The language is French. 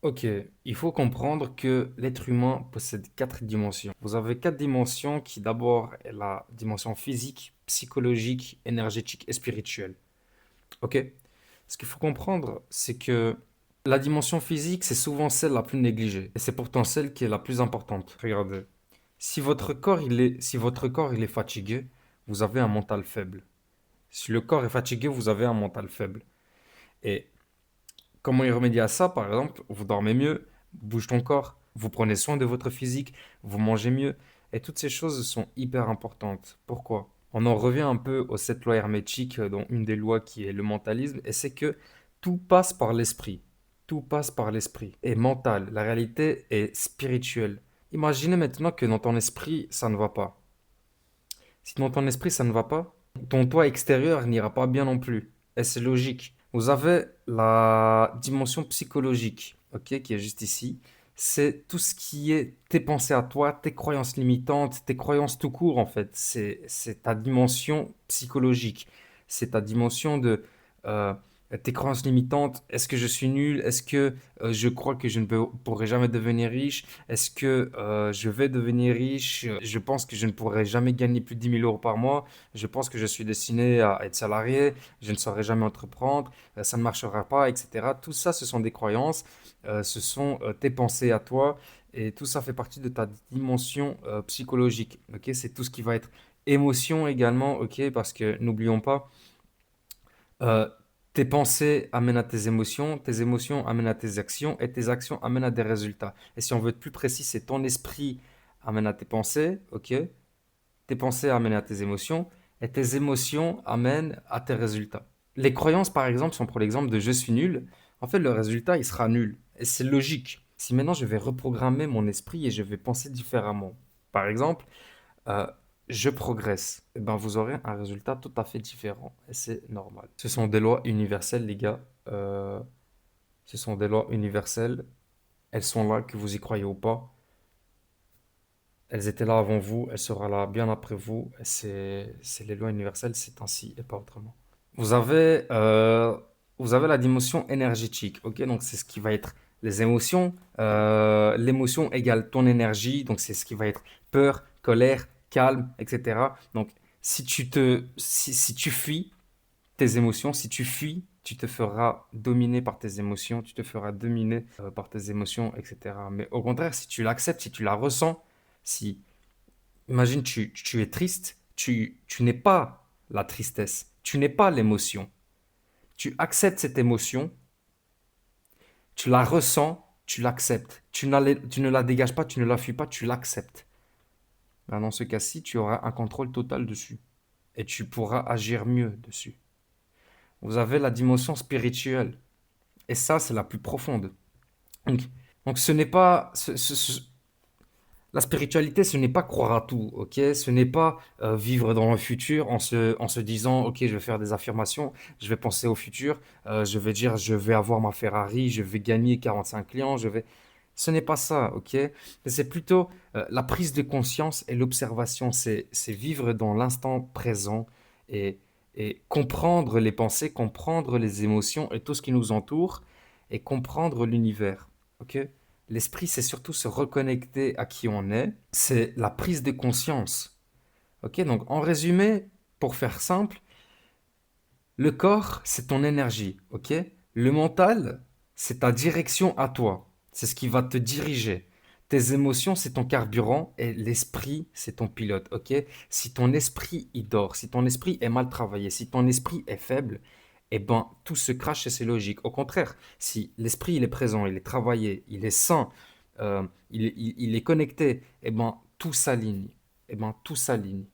Ok, il faut comprendre que l'être humain possède quatre dimensions. Vous avez quatre dimensions qui d'abord est la dimension physique, psychologique, énergétique et spirituelle. Ok? Ce qu'il faut comprendre, c'est que la dimension physique, c'est souvent celle la plus négligée. Et c'est pourtant celle qui est la plus importante. Regardez, si votre corps il est fatigué, vous avez un mental faible. Si le corps est fatigué, vous avez un mental faible. Et comment y remédier à ça, par exemple, vous dormez mieux, bouge ton corps, vous prenez soin de votre physique, vous mangez mieux. Et toutes ces choses sont hyper importantes. Pourquoi? On en revient un peu aux sept lois hermétiques, dont une des lois qui est le mentalisme, et c'est que tout passe par l'esprit. Tout passe par l'esprit. Et mental, la réalité est spirituelle. Imaginez maintenant que dans ton esprit, ça ne va pas. Si dans ton esprit ça ne va pas, ton toit extérieur n'ira pas bien non plus. Et c'est logique. Vous avez la dimension psychologique, ok, qui est juste ici. C'est tout ce qui est tes pensées à toi, tes croyances limitantes, tes croyances tout court en fait. C'est ta dimension psychologique. C'est ta dimension de euh, tes croyances limitantes. Est-ce que je suis nul? Est-ce que je crois que je ne pourrai jamais devenir riche? Est-ce que je vais devenir riche? Je pense que je ne pourrai jamais gagner plus de 10 000 € par mois. Je pense que je suis destiné à être salarié. Je ne saurai jamais entreprendre. Ça ne marchera pas, etc. Tout ça, ce sont des croyances. Ce sont tes pensées à toi. Et tout ça fait partie de ta dimension psychologique. Ok, c'est tout ce qui va être émotion également. Ok, parce que n'oublions pas, euh, tes pensées amènent à tes émotions amènent à tes actions, et tes actions amènent à des résultats. Et si on veut être plus précis, c'est ton esprit amène à tes pensées, ok? Tes pensées amènent à tes émotions, et tes émotions amènent à tes résultats. Les croyances, par exemple, si on prend l'exemple de je suis nul, en fait, le résultat, il sera nul. Et c'est logique. Si maintenant je vais reprogrammer mon esprit et je vais penser différemment, par exemple, euh, je progresse, eh ben, vous aurez un résultat tout à fait différent. Et c'est normal. Ce sont des lois universelles, les gars. Ce sont des lois universelles. Elles sont là, que vous y croyez ou pas. Elles étaient là avant vous, elles seront là bien après vous. C'est les lois universelles, c'est ainsi et pas autrement. Vous avez, euh, vous avez la dimension énergétique, ok? Donc c'est ce qui va être les émotions. L'émotion égale ton énergie, donc c'est ce qui va être peur, colère, calme, etc. Donc si tu fuis tes émotions, si tu fuis, tu te feras dominer par tes émotions, tu te feras dominer par tes émotions, etc. Mais au contraire, si tu l'acceptes, si tu la ressens, si, imagine, tu es triste, tu n'es pas la tristesse, tu n'es pas l'émotion. Tu acceptes cette émotion, tu la ressens, tu l'acceptes. Tu ne la dégages pas, tu ne la fuis pas, tu l'acceptes. Ben, dans ce cas-ci, tu auras un contrôle total dessus et tu pourras agir mieux dessus. Vous avez la dimension spirituelle et ça, c'est la plus profonde. Donc, donc ce n'est pas, la spiritualité, ce n'est pas croire à tout, ok? Ce n'est pas vivre dans le futur en se disant, ok, je vais faire des affirmations, je vais penser au futur, je vais dire, je vais avoir ma Ferrari, je vais gagner 45 clients, je vais... Ce n'est pas ça, ok? Mais c'est plutôt la prise de conscience et l'observation, c'est vivre dans l'instant présent et, et comprendre les pensées, comprendre les émotions et tout ce qui nous entoure et comprendre l'univers, ok? L'esprit, c'est surtout se reconnecter à qui on est. C'est la prise de conscience. Ok, donc en résumé, pour faire simple, le corps, c'est ton énergie. Ok, le mental, c'est ta direction à toi. C'est ce qui va te diriger. Tes émotions, c'est ton carburant et l'esprit, c'est ton pilote. Ok, si ton esprit il dort, si ton esprit est mal travaillé, si ton esprit est faible, eh ben tout se crache et c'est logique. Au contraire, si l'esprit il est présent, il est travaillé, il est sain, il est connecté, eh ben tout s'aligne. Eh ben tout s'aligne.